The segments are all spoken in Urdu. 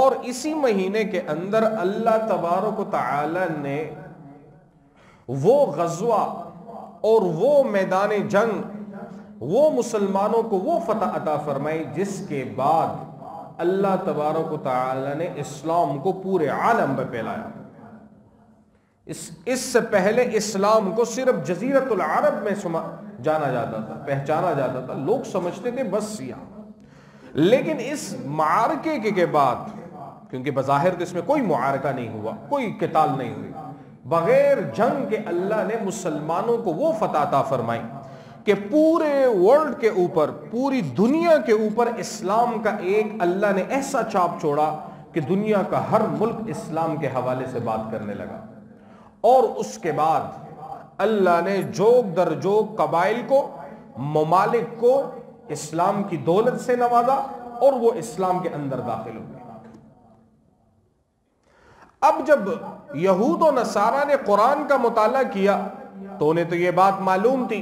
اور اسی مہینے کے اندر اللہ تبارک و تعالی نے وہ غزوہ اور وہ میدان جنگ، وہ مسلمانوں کو وہ فتح عطا فرمائی جس کے بعد اللہ تبارک و تعالی نے اسلام کو پورے عالم میں پھیلایا۔ اس سے پہلے اسلام کو صرف جزیرت العرب میں جانا جاتا تھا، پہچانا جاتا تھا، لوگ سمجھتے تھے بس یہاں۔ لیکن اس معرکے کے بعد، کیونکہ بظاہر تو اس میں کوئی معرکہ نہیں ہوا، کوئی قتال نہیں ہوئی، بغیر جنگ کے اللہ نے مسلمانوں کو وہ فتح عطا فرمائی کہ پورے ورلڈ کے اوپر، پوری دنیا کے اوپر اسلام کا ایک اللہ نے ایسا چھاپ چھوڑا کہ دنیا کا ہر ملک اسلام کے حوالے سے بات کرنے لگا۔ اور اس کے بعد اللہ نے جوگ در جوگ قبائل کو، ممالک کو اسلام کی دولت سے نوازا اور وہ اسلام کے اندر داخل ہو گئے۔ اب جب یہود و نصارہ نے قرآن کا مطالعہ کیا تو انہیں تو یہ بات معلوم تھی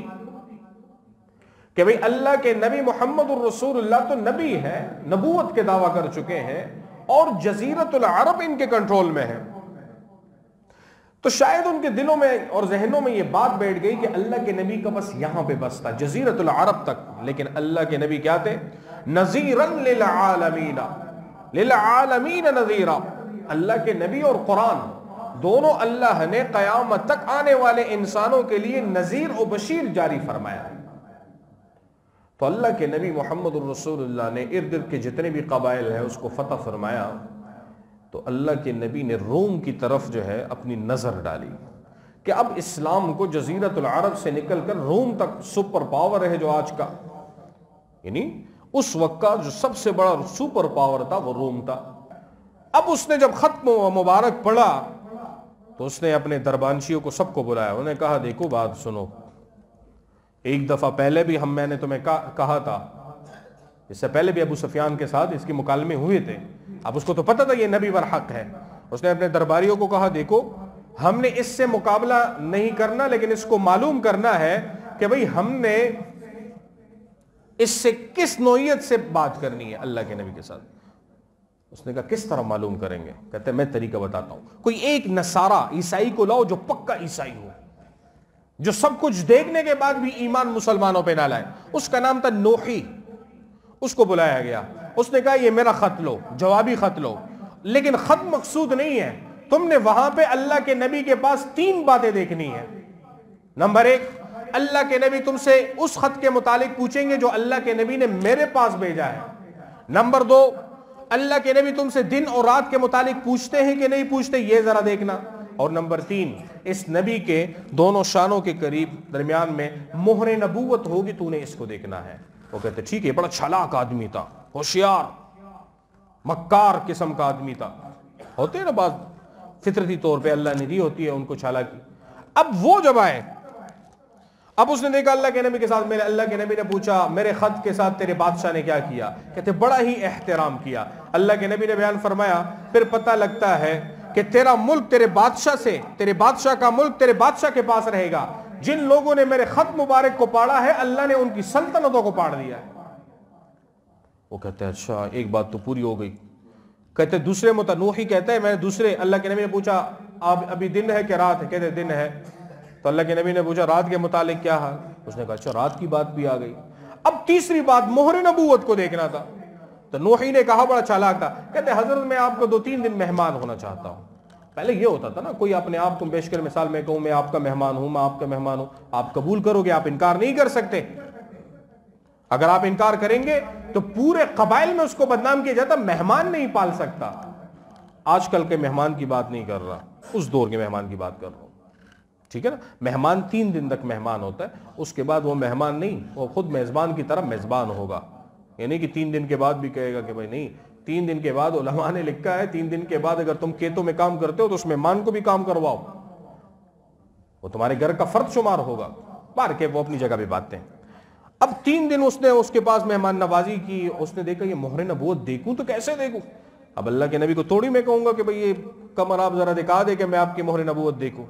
کہ بھئی اللہ کے نبی محمد الرسول اللہ تو نبی ہے، نبوت کے دعویٰ کر چکے ہیں اور جزیرت العرب ان کے کنٹرول میں ہے، تو شاید ان کے دلوں میں اور ذہنوں میں یہ بات بیٹھ گئی کہ اللہ کے نبی کا بس یہاں پہ بس تھا، جزیرت العرب تک۔ لیکن اللہ کے نبی کیا تھے؟ نذیراً للعالمین، للعالمین نذیرا۔ اللہ کے نبی اور قرآن دونوں اللہ نے قیامت تک آنے والے انسانوں کے لیے نذیر و بشیر جاری فرمایا۔ تو اللہ کے نبی محمد الرسول اللہ نے ارد گرد کے جتنے بھی قبائل ہیں اس کو فتح فرمایا، تو اللہ کے نبی نے روم کی طرف جو ہے اپنی نظر ڈالی کہ اب اسلام کو جزیرت العرب سے نکل کر روم تک، سپر پاور ہے جو آج کا، یعنی اس وقت کا جو سب سے بڑا سپر پاور تھا وہ روم تھا۔ اب اس نے جب ختم مبارک پڑھا تو اس نے اپنے دربانشیوں کو سب کو بلایا، انہوں نے کہا دیکھو بات سنو، ایک دفعہ پہلے بھی میں نے تمہیں کہا تھا، اس سے پہلے بھی ابو سفیان کے ساتھ اس کے مکالمے ہوئے تھے، اب اس کو تو پتہ تھا یہ نبی برحق ہے، اس نے اپنے درباریوں کو کہا دیکھو ہم نے اس سے مقابلہ نہیں کرنا، لیکن اس کو معلوم کرنا ہے کہ بھئی ہم نے اس سے کس نوعیت سے بات کرنی ہے اللہ کے نبی کے ساتھ۔ اس نے کہا کس طرح معلوم کریں گے؟ کہتے ہیں میں طریقہ بتاتا ہوں، کوئی ایک نصارہ عیسائی کو لاؤ جو پکا عیسائی ہو، جو سب کچھ دیکھنے کے بعد بھی ایمان مسلمانوں پہ نہ لائے۔ اس کا نام تھا نوحی، اس کو بلایا گیا، اس نے کہا یہ میرا خط لو، جوابی خط لو، لیکن خط مقصود نہیں ہے، تم نے وہاں پہ اللہ کے نبی کے پاس 3 باتیں دیکھنی ہیں۔ نمبر 1، اللہ کے نبی تم سے اس خط کے متعلق پوچھیں گے جو اللہ کے نبی نے میرے پاس بھیجا ہے۔ نمبر 2، اللہ کے نبی تم سے دن اور رات کے متعلق پوچھتے ہیں کہ نہیں پوچھتے، یہ ذرا دیکھنا۔ اور نمبر 3، اس نبی کے دونوں شانوں کے قریب درمیان میں مہر نبوت ہوگی، تو نے اس کو دیکھنا ہے۔ وہ کہتے ٹھیک ہے، بڑا چالاک آدمی تھا، ہوشیار مکار قسم کا آدمی تھا، ہوتے ہیں نا بعض فطرتی طور پہ اللہ نے دی ہوتی ہے ان کو چالاکی۔ اب وہ جب آئے، اب اس نے دیکھا اللہ کے نبی کے ساتھ، میرے اللہ کے نبی نے پوچھا میرے خط کے ساتھ تیرے بادشاہ نے کیا کیا؟ کہتے بڑا ہی احترام کیا۔ اللہ کے نبی نے بیان فرمایا پھر پتہ لگتا ہے کہ تیرا ملک تیرے بادشاہ سے، تیرے بادشاہ کا ملک تیرے بادشاہ کے پاس رہے گا۔ جن لوگوں نے میرے خط مبارک کو پاڑا ہے اللہ نے ان کی سلطنتوں کو پاڑ دیا ہے۔ وہ کہتے ہیں اچھا ایک بات تو پوری ہو گئی۔ کہتے دوسرے نوحی کہتا ہے میں دوسرے، اللہ کے نبی نے پوچھا ابھی دن ہے کہ رات ہے؟ کہتے دن ہے۔ تو اللہ کے نبی نے پوچھا رات کے متعلق کیا حال؟ اس نے کہا اچھا رات کی بات بھی آ گئی۔ اب تیسری بات مہر نبوت کو دیکھنا تھا۔ تو نوحی نے کہا بڑا چالاک تھا، کہتے حضرت میں آپ کو 2-3 دن مہمان ہونا چاہتا ہوں۔ پہلے یہ ہوتا تھا نا، کوئی اپنے آپ کو پیش کر، مثال میں کہوں میں آپ کا مہمان ہوں، میں آپ کا مہمان ہوں، آپ قبول کرو گے، آپ انکار نہیں کر سکتے۔ اگر آپ انکار کریں گے تو پورے قبائل میں اس کو بدنام کیا جاتا، مہمان نہیں پال سکتا۔ آج کل کے مہمان کی بات نہیں کر رہا، اس دور کے مہمان کی بات کر رہا ہوں، ٹھیک ہے نا۔ مہمان 3 دن تک مہمان ہوتا ہے، اس کے بعد وہ مہمان نہیں، وہ خود میزبان کی طرح میزبان ہوگا، یعنی کہ 3 دن کے بعد بھی کہے گا کہ بھائی نہیں، 3 دن کے بعد علماء نے لکھا ہے 3 دن کے بعد اگر تم کھیتوں میں کام کرتے ہو تو اس مہمان کو بھی کام کرواؤ، وہ تمہارے گھر کا فرد شمار ہوگا۔ بار کے وہ اپنی جگہ پہ باتیں۔ اب 3 دن اس نے اس کے پاس مہمان نوازی کی، اس نے دیکھا یہ مہر نبوت دیکھوں تو کیسے دیکھوں؟ اب اللہ کے نبی کو تھوڑی میں کہوں گا کہ بھئی یہ کمر آپ ذرا دکھا دے کہ میں آپ کی مہر نبوت دیکھوں۔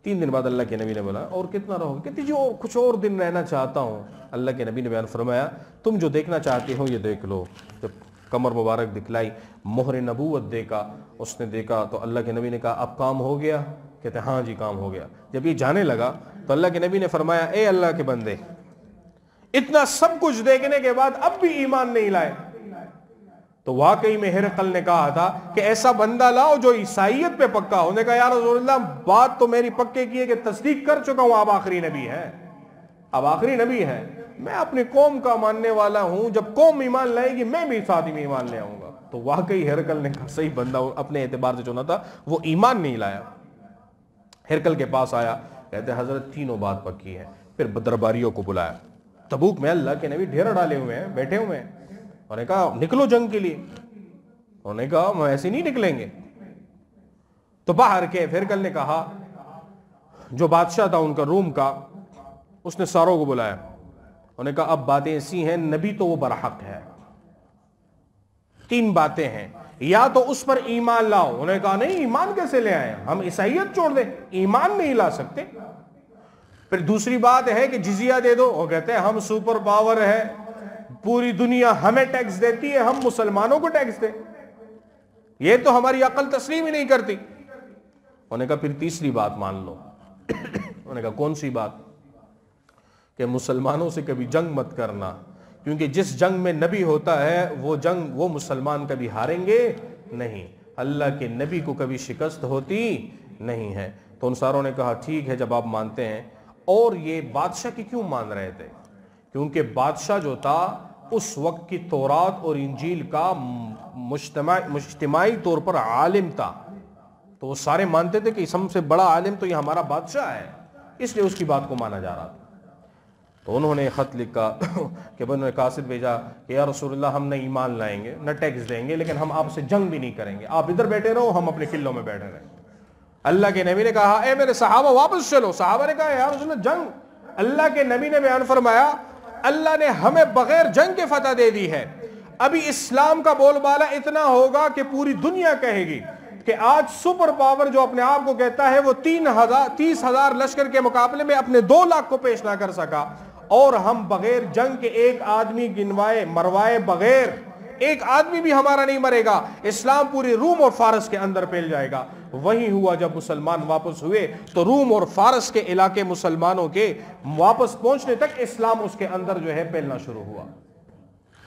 3 دن بعد اللہ کے نبی نے بولا اور کتنا رہو گے؟ کہتی جو کچھ اور دن رہنا چاہتا ہوں۔ اللہ کے نبی نے بیان فرمایا تم جو دیکھنا چاہتے ہو یہ دیکھ لو۔ جب کمر مبارک دکھلائی, مہر نبوت دیکھا, اس نے دیکھا تو اللہ کے نبی نے کہا اب کام ہو گیا؟ کہتے ہاں جی کام ہو گیا. جب یہ جانے لگا تو اللہ کے نبی نے فرمایا اے اللہ کے بندے, اتنا سب کچھ دیکھنے کے بعد اب بھی ایمان نہیں لائے. تو واقعی میں ہرقل نے کہا تھا کہ ایسا بندہ لاؤ جو عیسائیت پہ پکا ہو. نے کہا یا رسول اللہ بات تو میری پکے کی ہے کہ تصدیق کر چکا ہوں, اب آخری نبی ہے, اب آخری نبی ہے, میں اپنی قوم کا ماننے والا ہوں, جب قوم ایمان لائے گی میں بھی ساتھ میں ایمان لے آؤں گا. تو واقعی ہرقل نے کہا صحیح بندہ اپنے اعتبار سے چنا تھا, وہ ایمان نہیں لایا. ہرقل کے پاس آیا, کہتے حضرت تینوں بات پکی ہے. پھر درباریوں کو بلایا. تبوک میں اللہ کے نبی ڈھیر ڈالے ہوئے ہیں, بیٹھے ہوئے ہیں. انہوں نے کہا نکلو جنگ کے لیے. انہوں نے کہا ہم ایسے نہیں نکلیں گے. تو باہر کے ہرقل نے کہا, جو بادشاہ تھا ان کا روم کا, اس نے ساروں کو بلایا. انہوں نے کہا اب باتیں ایسی ہیں, نبی تو وہ برحق ہے, تین باتیں ہیں, یا تو اس پر ایمان لاؤ. انہوں نے کہا نہیں ایمان کیسے لے آئے, ہم عیسائیت چھوڑ دیں, ایمان نہیں لا سکتے. پھر دوسری بات ہے کہ جزیہ دے دو. وہ کہتے ہیں ہم سپر پاور ہے, پوری دنیا ہمیں ٹیکس دیتی ہے, ہم مسلمانوں کو ٹیکس دیں, یہ تو ہماری عقل تسلیم ہی نہیں کرتی. انہوں نے کہا پھر تیسری بات مان لو. انہوں نے کہا کون سی بات؟ کہ مسلمانوں سے کبھی جنگ مت کرنا, کیونکہ جس جنگ میں نبی ہوتا ہے وہ جنگ وہ مسلمان کبھی ہاریں گے نہیں, اللہ کے نبی کو کبھی شکست ہوتی نہیں ہے. تو ان ساروں نے کہا ٹھیک ہے جب آپ مانتے ہیں. اور یہ بادشاہ کی کیوں مان رہے تھے؟ کیونکہ بادشاہ جو تھا اس وقت کی تورات اور انجیل کا مجتمعی طور پر عالم تھا, تو وہ سارے مانتے تھے کہ سب سے بڑا عالم تو یہ ہمارا بادشاہ ہے, اس لیے اس کی بات کو مانا جا رہا تھا. تو انہوں نے خط لکھا کہ بنو قاصد بھیجا کہ یا رسول اللہ ہم نہ ایمان لائیں گے نہ ٹیکس دیں گے, لیکن ہم آپ سے جنگ بھی نہیں کریں گے, آپ ادھر بیٹھے رہو, ہم اپنے قلعوں میں بیٹھے رہیں. اللہ کے نبی نے کہا اے میرے صحابہ واپس چلو. صحابہ نے کہا یا رسول اللہ جنگ؟ اللہ کے نبی نے بیان فرمایا اللہ نے ہمیں بغیر جنگ کے فتح دے دی ہے. ابھی اسلام کا بول بالا اتنا ہوگا کہ پوری دنیا کہے گی کہ آج سپر پاور جو اپنے آپ کو کہتا ہے وہ 30,000 لشکر کے مقابلے میں اپنے 2 لاکھ کو پیش نہ کر سکا, اور ہم بغیر جنگ کے ایک آدمی گنوائے مروائے بغیر ایک آدمی بھی ہمارا نہیں مرے گا, اسلام پوری روم اور فارس کے اندر پھیل جائے گا. وہی ہوا جب مسلمان واپس ہوئے تو روم اور فارس کے علاقے مسلمانوں کے واپس پہنچنے تک اسلام اس کے اندر جو ہے پھیلنا شروع ہوا.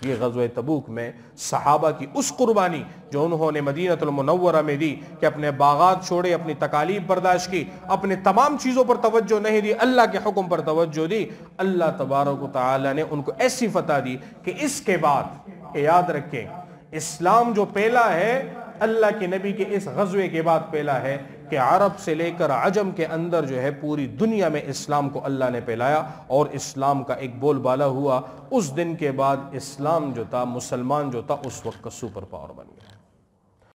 یہ غزوہ تبوک میں صحابہ کی اس قربانی جو انہوں نے مدینہ المنورہ میں دی کہ اپنے باغات چھوڑے, اپنی تکالیف برداشت کی, اپنے تمام چیزوں پر توجہ نہیں دی, اللہ کے حکم پر توجہ دی, اللہ تبارک و تعالی نے ان کو ایسی فتح دی کہ اس کے بعد یاد رکھیں اسلام جو پھیلا ہے اللہ کے نبی کے اس غزوے کے بعد پھیلا ہے کہ عرب سے لے کر عجم کے اندر جو ہے پوری دنیا میں اسلام کو اللہ نے پھیلایا, اور اسلام کا ایک بول بالا ہوا. اس دن کے بعد اسلام جو تھا, مسلمان جو تھا, اس وقت کا سپر پاور بن گیا.